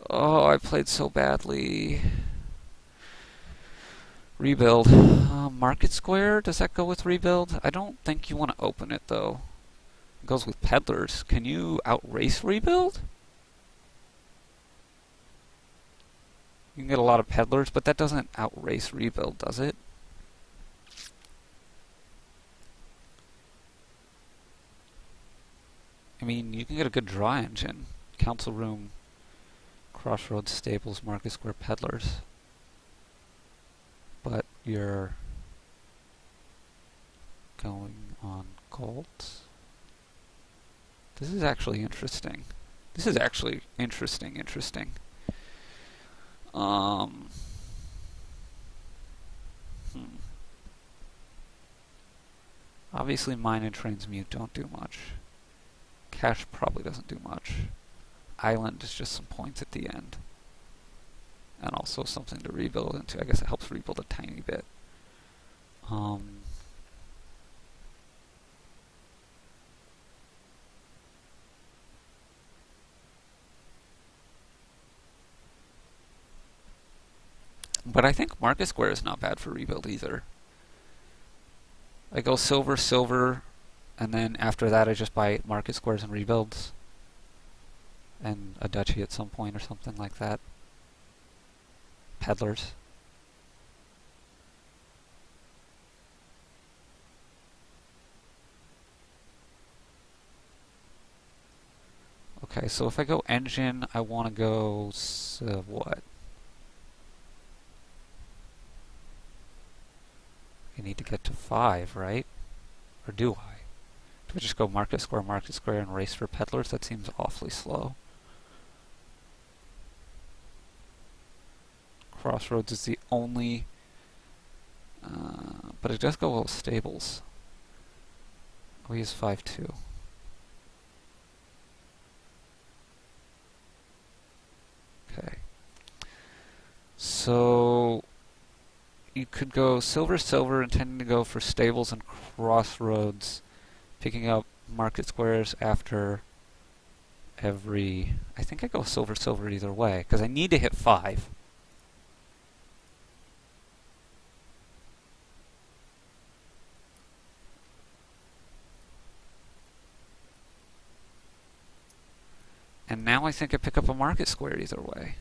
Oh, I played so badly. Rebuild. Market Square? Does that go with rebuild? I don't think you want to open it though. It goes with peddlers. Can you outrace rebuild? You can get a lot of peddlers, but that doesn't outrace rebuild, does it? I mean, you can get a good draw engine. Council Room, Crossroads, Stables, Market Square, Peddlers. But you're going on Colts. This is actually interesting. This is actually interesting. Um, hmm. Obviously, mine and transmute don't do much. Cash probably doesn't do much. Island is just some points at the end. And also something to rebuild into. I guess it helps rebuild a tiny bit. But I think Market Square is not bad for rebuild either. I go silver, silver, and then after that I just buy Market Squares and rebuilds. And a duchy at some point or something like that. Peddlers. Okay, so if I go engine, I want to go what? I need to get to 5, right? Or do I? Do I just go Market Square, and race for peddlers? That seems awfully slow. Crossroads is the only... but it does go well with stables. Oh, he has 5-2. Okay. So... you could go silver, silver, intending to go for stables and crossroads, picking up market squares after every... I think I go silver, silver either way, because I need to hit 5. And now I think I pick up a market square either way.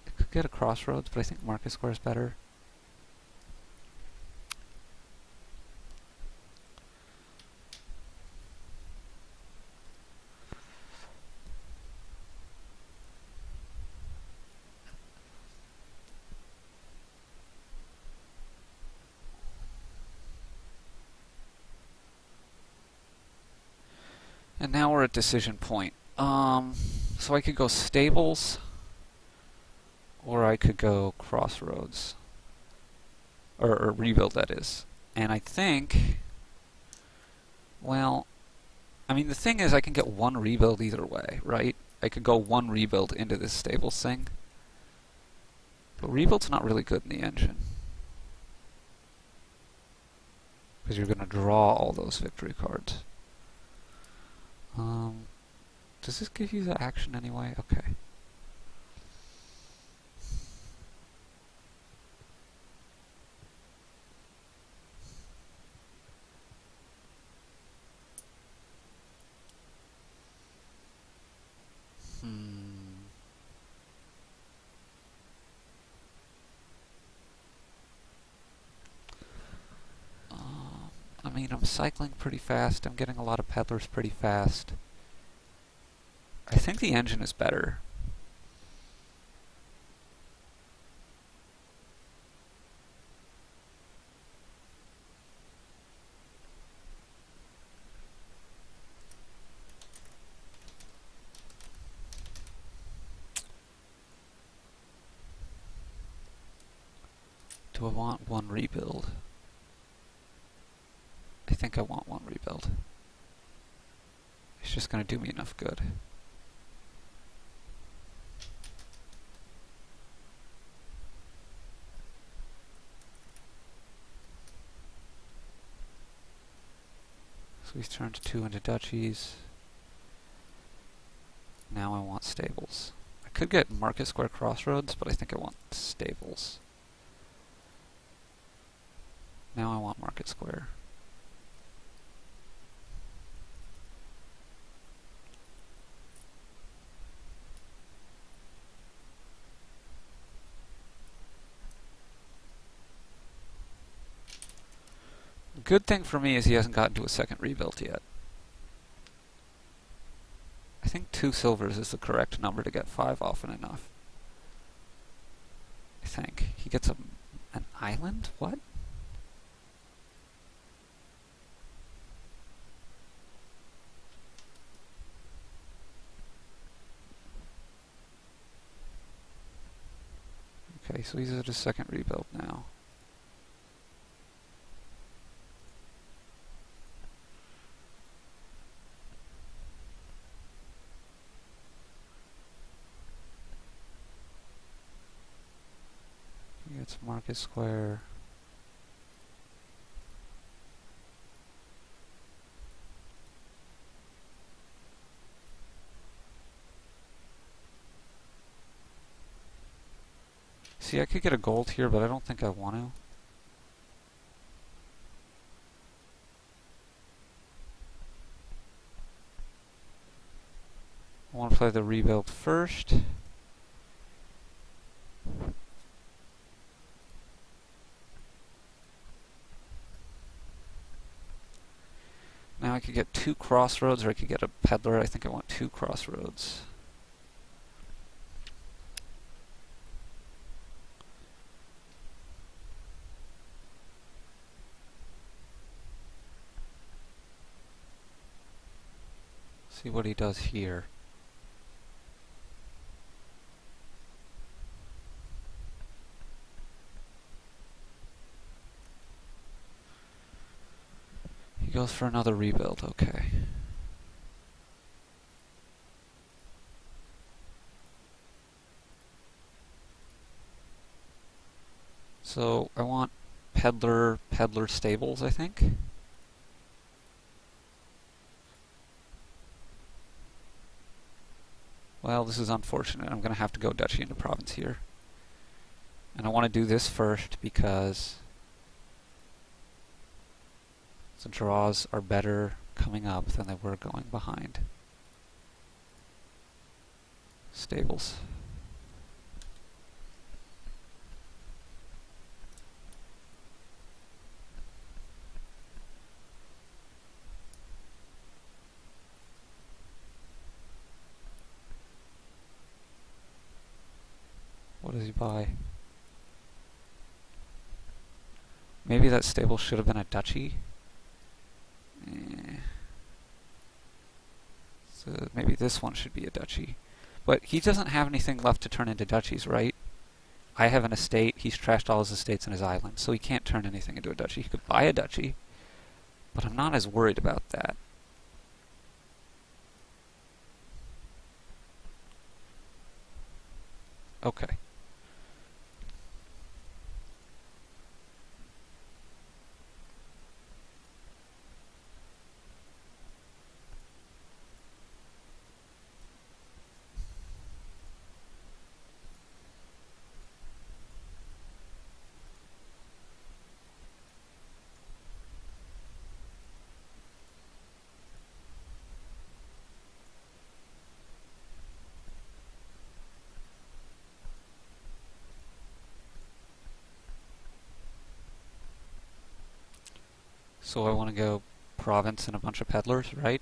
I could get a crossroads, but I think market square is better. And now we're at decision point. So I could go stables, or I could go crossroads. Or rebuild, that is. And I think... well... I mean, the thing is, I can get one rebuild either way, right? I could go one rebuild into this stables thing. But rebuild's not really good in the engine. Because you're going to draw all those victory cards. Does this give you the action anyway? Okay. I mean, I'm cycling pretty fast. I'm getting a lot of peddlers pretty fast. I think the engine is better. Do I want one rebuild? I think I want one rebuild. It's just going to do me enough good. So he's turned 2 into duchies. Now I want stables. I could get Market Square Crossroads, but I think I want stables. Now I want Market Square. Good thing for me is he hasn't gotten to a second rebuild yet. I think 2 silvers is the correct number to get 5 often enough. I think. He gets an island? What? Okay, so he's at his second rebuild now. He gets Market Square. See, I could get a gold here, but I don't think I want to. I want to play the rebuild first. Now I could get 2 crossroads, or I could get a peddler. I think I want 2 crossroads. See what he does here. He goes for another rebuild, okay. So I want peddler stables, I think. Well, this is unfortunate. I'm going to have to go duchy into province here. And I want to do this first because the draws are better coming up than they were going behind. Stables. What does he buy? Maybe that stable should have been a duchy. So maybe this one should be a duchy. But he doesn't have anything left to turn into duchies, right? I have an estate. He's trashed all his estates in his island, so he can't turn anything into a duchy. He could buy a duchy, but I'm not as worried about that. Okay. So I want to go province and a bunch of peddlers, right?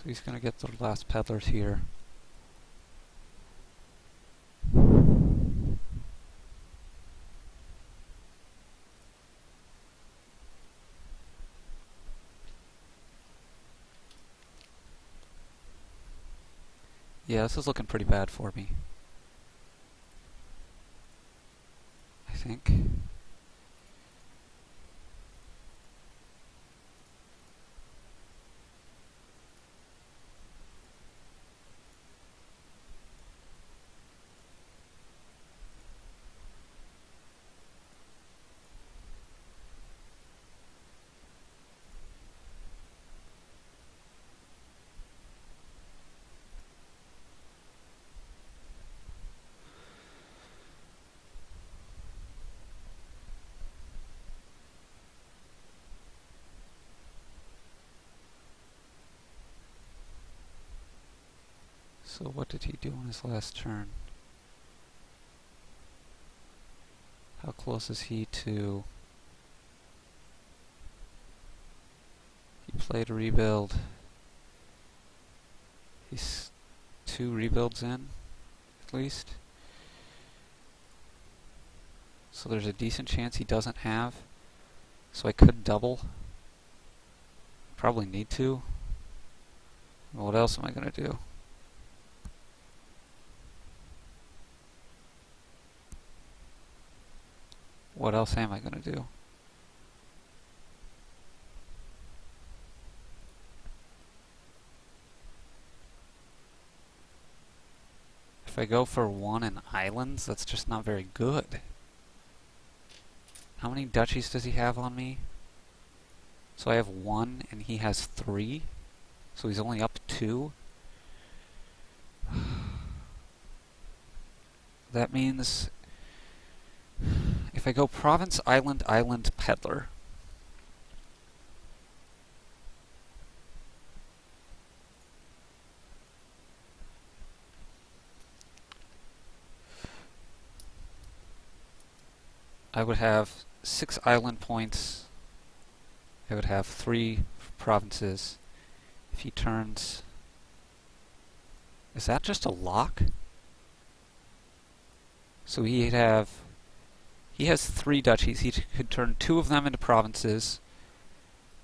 So he's going to get the last peddlers here. Yeah, this is looking pretty bad for me, I think. So what did he do on his last turn? How close is he to... He played a rebuild. He's 2 rebuilds in, at least. So there's a decent chance he doesn't have. So I could double. Probably need to. Well, what else am I going to do? What else am I going to do? If I go for 1 in islands, that's just not very good. How many duchies does he have on me? So I have 1 and he has 3. So he's only up 2. That means if I go province, island, island, peddler. I would have 6 island points. I would have 3 provinces. If he turns... Is that just a lock? So he'd have... He has 3 duchies. He could turn 2 of them into provinces,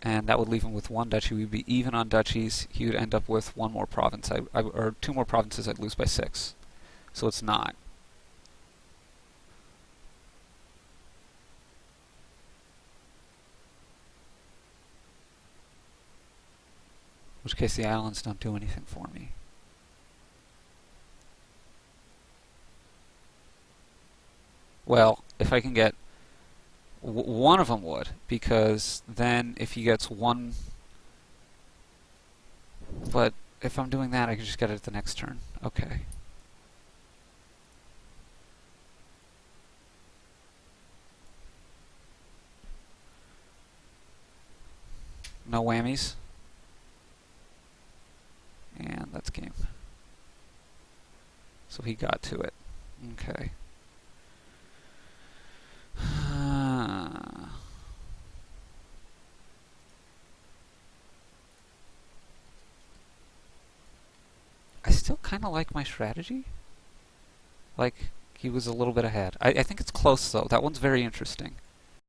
and that would leave him with 1 duchy. We'd be even on duchies. He would end up with 1 more province, or 2 more provinces. I'd lose by 6. So it's not. In which case the islands don't do anything for me. Well, if I can get... one of them would, because then if he gets 1... But if I'm doing that, I can just get it at the next turn. Okay. No whammies. And that's game. So he got to it. Okay. I still kind of like my strategy. Like, he was a little bit ahead. I think it's close, though. That one's very interesting.